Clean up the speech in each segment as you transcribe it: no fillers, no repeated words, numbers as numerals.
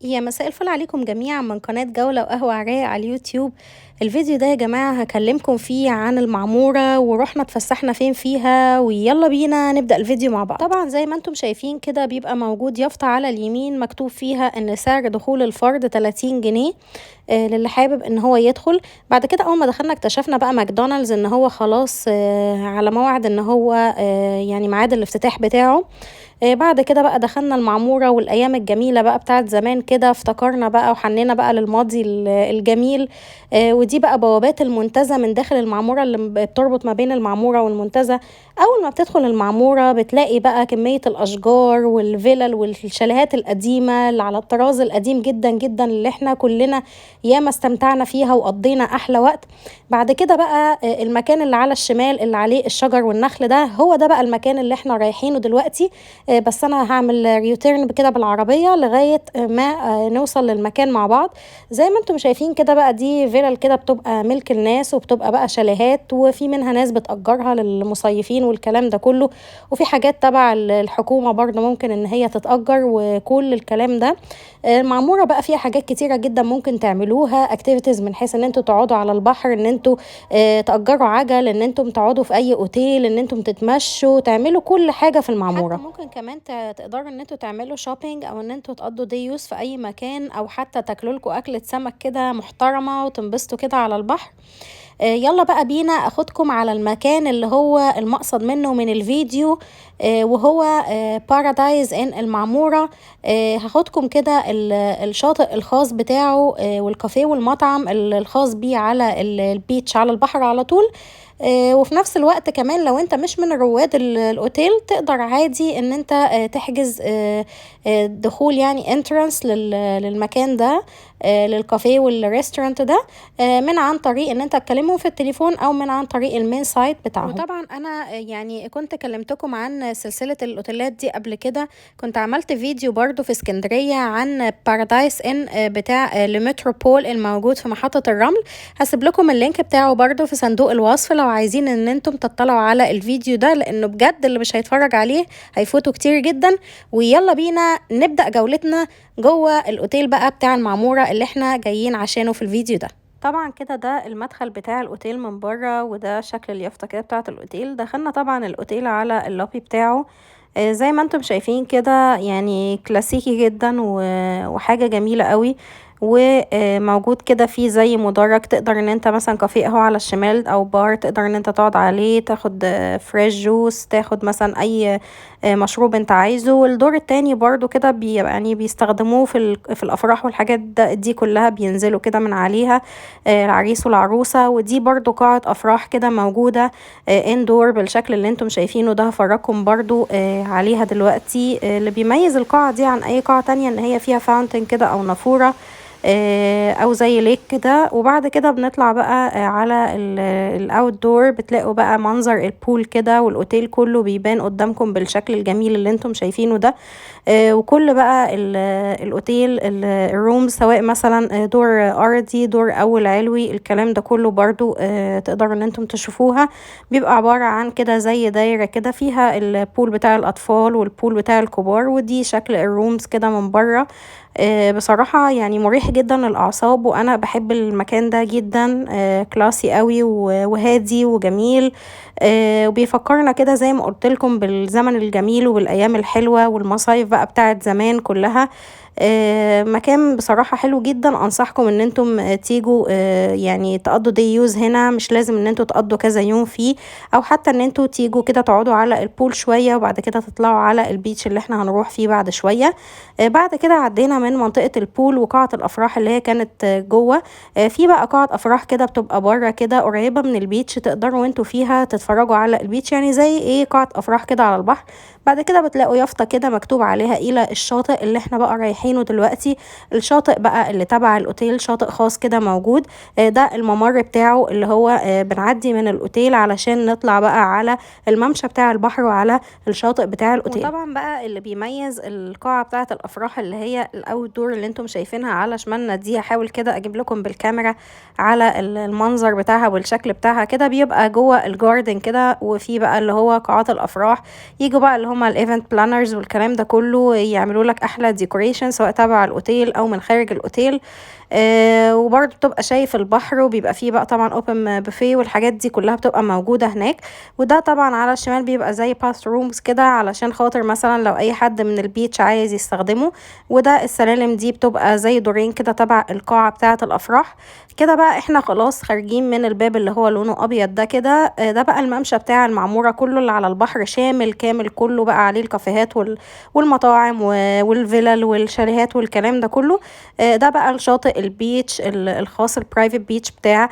يا مساء الفل عليكم جميعا من قناة جولة وقهوة عرايق على اليوتيوب. الفيديو ده يا جماعة هكلمكم فيه عن المعمورة ورحنا اتفسحنا فين فيها، ويلا بينا نبدأ الفيديو مع بعض. طبعا زي ما انتم شايفين كده بيبقى موجود يافطة على اليمين مكتوب فيها ان سعر دخول الفرد 30 جنيه. للي حابب ان هو يدخل. بعد كده اول ما دخلنا اكتشفنا بقى ماكدونالدز ان هو خلاص على موعد ان هو يعني ميعاد الافتتاح بتاعه. بعد كده بقى دخلنا المعمورة والأيام الجميلة بقى بتاعت زمان كده، افتكرنا بقى وحنينا بقى للماضي الجميل. ودي بقى بوابات المنتزه من داخل المعمورة اللي بتربط ما بين المعمورة والمنتزه. أول ما بتدخل المعمورة بتلاقي بقى كمية الأشجار والفلل والشاليهات القديمة اللي على الطراز القديم جدا جدا، اللي احنا كلنا ياما استمتعنا فيها وقضينا أحلى وقت. بعد كده بقى المكان اللي على الشمال اللي عليه الشجر والنخل ده هو ده بقى المكان اللي احنا رايحينه دلوقتي. بس انا هعمل ريوتيرن كده بالعربيه لغايه ما نوصل للمكان مع بعض. زي ما انتم شايفين كده بقى دي فيلل كده بتبقى ملك الناس، وبتبقى بقى شاليهات، وفي منها ناس بتأجرها للمصيفين والكلام ده كله. وفي حاجات تبع الحكومه برضه ممكن ان هي تتأجر وكل الكلام ده. المعموره بقى فيها حاجات كتيره جدا ممكن تعملوها اكتيفيتيز، من حيث ان انتوا تقعدوا على البحر، ان انتوا تأجروا عجل، ان انتم تقعدوا في اي اوتيل، ان انتم تتمشوا، تعملوا كل حاجه في المعموره. حتى ممكن كمان تقدروا ان انتوا تعملوا شوبينج، او ان انتوا تقضوا دي يوز في اي مكان، او حتى تاكلوا لكم اكله سمك كده محترمه وتنبسطوا كده على البحر. يلا بقى بينا اخدكم على المكان اللي هو المقصد منه من الفيديو. وهو بارادايز ان المعمورة. هاخدكم كده الشاطئ الخاص بتاعه، والكافيه والمطعم الخاص بيه على البيتش على البحر على طول. وفي نفس الوقت كمان لو انت مش من رواد الاوتيل تقدر عادي ان انت تحجز دخول يعني انترانس للمكان ده، للكافيه والريستورانت ده، من عن طريق ان انت تكلمهم في التليفون او من عن طريق المين سايت بتاعهم. وطبعا انا يعني كنت كلمتكم عن سلسلة الاوتيلات دي قبل كده، كنت عملت فيديو برضو في اسكندرية عن بارادايس ان بتاع لمتروبول الموجود في محطة الرمل. هسيب لكم اللينك بتاعه برضو في صندوق الوصف لو عايزين ان انتم تطلعوا على الفيديو ده، لانه بجد اللي مش هيتفرج عليه هيفوتوا كتير جدا. ويلا بينا نبدأ جولتنا جوه الاوتيل بقى بتاع المعمورة اللي احنا جايين عشانه في الفيديو ده. طبعا كده ده المدخل بتاع الاوتيل من بره، وده شكل اليافطة كده بتاعة الاوتيل. دخلنا طبعا الاوتيل على اللوبي بتاعه. زي ما انتم شايفين كده يعني كلاسيكي جدا وحاجة جميلة قوي. وموجود كده فيه زي مدرج، تقدر ان انت مثلا كافيه اهو على الشمال او بار تقدر ان انت تقعد عليه تاخد فريش جوس، تاخد مثلا اي مشروب انت عايزه. والدور التاني برضو كده يعني بيستخدموه في الافراح والحاجات دي كلها، بينزلوا كده من عليها العريس والعروسة. ودي برضو قاعة افراح كده موجودة اندور بالشكل اللي انتم شايفينه ده. هفرجكم برضو عليها دلوقتي. اللي بيميز القاعة دي عن اي قاعة تانية ان هي فيها فاونتن كده او نافورة، او زي ليك كده. وبعد كده بنطلع بقى على الاوت دور، بتلاقوا بقى منظر البول كده، والاوتيل كله بيبان قدامكم بالشكل الجميل اللي انتم شايفينه ده. وكل بقى الاوتيل الروم، سواء مثلا دور ارضي دور اول علوي، الكلام ده كله برضو تقدروا ان انتم تشوفوها. بيبقى عبارة عن كده زي دايرة كده فيها البول بتاع الاطفال والبول بتاع الكبار، ودي شكل الرومز كده من بره. بصراحة يعني مريح جدا للأعصاب، وأنا بحب المكان ده جدا. كلاسي قوي وهادي وجميل. وبيفكرنا كده زي ما قلت لكم بالزمن الجميل وبالأيام الحلوة والمصايف بقى بتاعت زمان كلها. مكان بصراحة حلو جدا، أنصحكم ان انتم تيجوا يعني تقضوا دي يوز هنا. مش لازم ان انتوا تقضوا كذا يوم فيه، او حتى ان انتوا تيجوا كده تقعدوا على البول شوية وبعد كده تطلعوا على البيتش اللي احنا هنروح فيه بعد شوية. بعد كده عدينا من منطقة البول وقاعة الأفراح اللي هي كانت جوه. في بقى قاعة أفراح كده بتبقى بره كده قريبة من البيتش، تقدروا وانتوا فيها تتفرجوا على البيتش، يعني زي ايه قاعة أفراح كده على البحر. بعد كده بتلاقوا يافطة كده مكتوب عليها إلى الشاطئ اللي احنا بقى رايحينه دلوقتي. الشاطئ بقى اللي تبع الأوتيل شاطئ خاص كده موجود. ده الممر بتاعه اللي هو بنعدي من الأوتيل علشان نطلع بقى على الممشى بتاع البحر وعلى الشاطئ بتاع الأوتيل. وطبعا بقى اللي بيميز القاعة بتاعة الأفراح اللي هي الاوت دور اللي انتم شايفينها على شمالنا دي. هحاول كده اجيب لكم بالكاميرا على المنظر بتاعها والشكل بتاعها كده. بيبقى جوه الجاردن كده، وفي بقى اللي هو قاعات الافراح يجوا بقى اللي هما الايفنت بلانرز والكلام ده كله يعملوا لك احلى ديكوريشن سواء تبع الاوتيل او من خارج الاوتيل. وبرضه بتبقى شايف البحر، وبيبقى فيه بقى طبعا اوبن بوفيه والحاجات دي كلها بتبقى موجودة هناك. وده طبعا على الشمال بيبقى زي باث رومز كده علشان خاطر مثلا لو اي حد من البيتش عايز يستخدمه. وده السلالم دي بتبقى زي دورين كده تبع القاعة بتاعة الافراح. كده بقى احنا خلاص خارجين من الباب اللي هو لونه ابيض ده كده. ده بقى الممشى بتاع المعمورة كله اللي على البحر شامل كامل كله بقى عليه الكافيهات والمطاعم والفلل والشاليهات والكلام ده كله. ده بقى الشاطئ البيتش الخاص البرايفت بيتش بتاع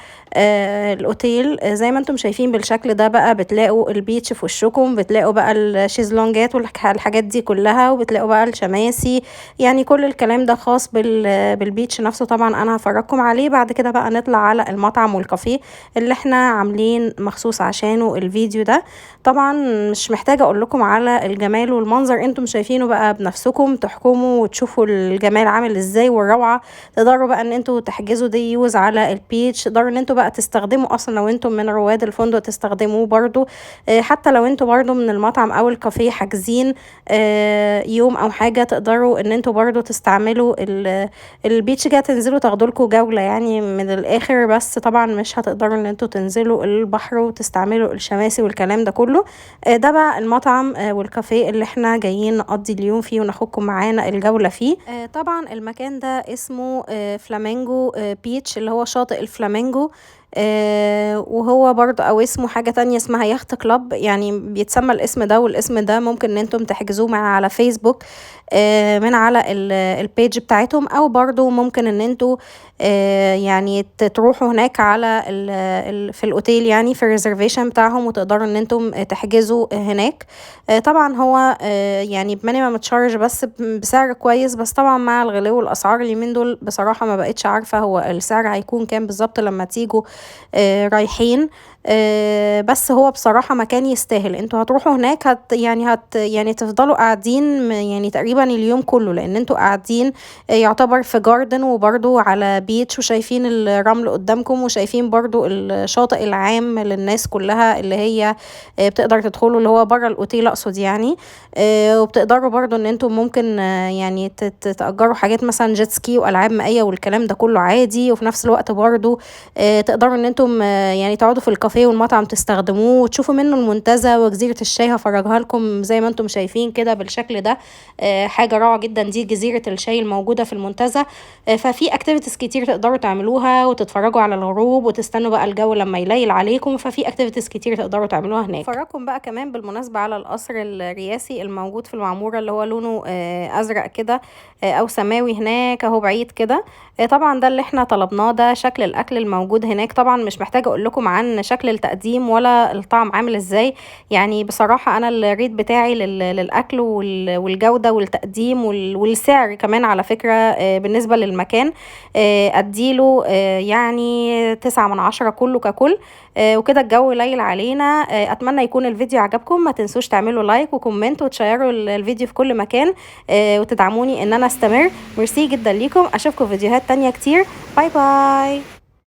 الاوتيل. زي ما انتم شايفين بالشكل ده بقى بتلاقوا البيتش في وشكم، بتلاقوا بقى الشيزلونجات والحاجات دي كلها، وبتلاقوا بقى الشماسي. يعني كل الكلام ده خاص بالبيتش نفسه. طبعا انا هفرجكم عليه بعد كده. بقى نطلع على المطعم والكافيه اللي احنا عاملين مخصوص عشانه الفيديو ده. طبعا مش محتاجة اقول لكم على الجمال والمنظر، انتم شايفينه بقى بنفسكم تحكموا وتشوفوا الجمال عامل ازاي والروعة. تقدروا بقى ان انتوا تحجزوا دي يوز على البيج، تقدروا ان انتوا بقى تستخدموا اصلا لو انتم من رواد الفندق تستخدموه برضو. حتى لو انتوا برضو من المطعم او الكافيه حاجزين يوم او حاجة، تقدروا ان انتوا برضو تستعملوا البيتش كده، تنزلوا تاخدوا لكم جولة يعني من الاخر. بس طبعا مش هتقدروا ان انتوا تنزلوا البحر وتستعملوا الشماسي والكلام ده كله. ده بقى المطعم والكافيه اللي احنا جايين نقضي اليوم فيه وناخدكم معانا الجولة فيه. طبعا المكان ده اسمه فلامينجو بيتش، اللي هو شاطئ الفلامينجو. وهو برضه او اسمه حاجة تانية اسمها يخت كلاب، يعني بيتسمى الاسم ده. والاسم ده ممكن ان انتم تحجزوه معنا على فيسبوك من على البيج بتاعتهم، او برضه ممكن ان انتوا يعني تروحوا هناك على في الاوتيل يعني في الريزرفيشن بتاعهم، وتقدروا ان انتم تحجزوا هناك. طبعا هو يعني بمينيمم تشارج بس بسعر كويس. بس طبعا مع الغلو والاسعار اليومين دول بصراحة ما بقتش عارفة هو السعر هيكون كام بالظبط لما تيجوا رايحين. بس هو بصراحة مكان يستاهل. انتوا هتروحوا هناك يعني تفضلوا قاعدين يعني تقريبا اليوم كله، لان انتوا قاعدين يعتبر في جاردن وبرضو على بيتش، وشايفين الرمل قدامكم، وشايفين برضو الشاطئ العام للناس كلها اللي هي بتقدر تدخلوا اللي هو بره الاوتيل اقصد يعني. وبتقدروا برضو ان انتوا ممكن يعني تأجروا حاجات مثلا جيت سكي والعاب مائية والكلام ده كله عادي. وفي نفس الوقت برضو تقدروا ان انتم يعني تقعدوا في الكافيه والمطعم تستخدموه وتشوفوا منه المنتزه وجزيرة الشاي. هفرجها لكم زي ما انتم شايفين كده بالشكل ده. حاجة روعة جدا دي جزيرة الشاي الموجودة في المنتزه. ففي اكتيفيتيز كتير تقدروا تعملوها، وتتفرجوا على الغروب وتستنوا بقى الجو لما يليل عليكم. ففي اكتيفيتيز كتير تقدروا تعملوها هناك. فرجكم بقى كمان بالمناسبة على القصر الرئاسي الموجود في المعمورة اللي هو لونه ازرق كده او سماوي هناك اهو بعيد كده. طبعا ده اللي احنا طلبناه، ده شكل الاكل الموجود هناك. طبعا مش محتاجه اقول لكم عن شكل التقديم ولا الطعم عامل ازاي. يعني بصراحه انا الريت بتاعي للاكل والجوده والتقديم والسعر كمان على فكره بالنسبه للمكان اديله يعني 9/10 كله ككل. وكده الجو ليل علينا. اتمنى يكون الفيديو عجبكم. ما تنسوش تعملوا لايك وكومنت وتشيروا الفيديو في كل مكان وتدعموني ان انا استمر. ميرسي جدا ليكم. اشوفكم فيديوهات تانية كتير. باي باي.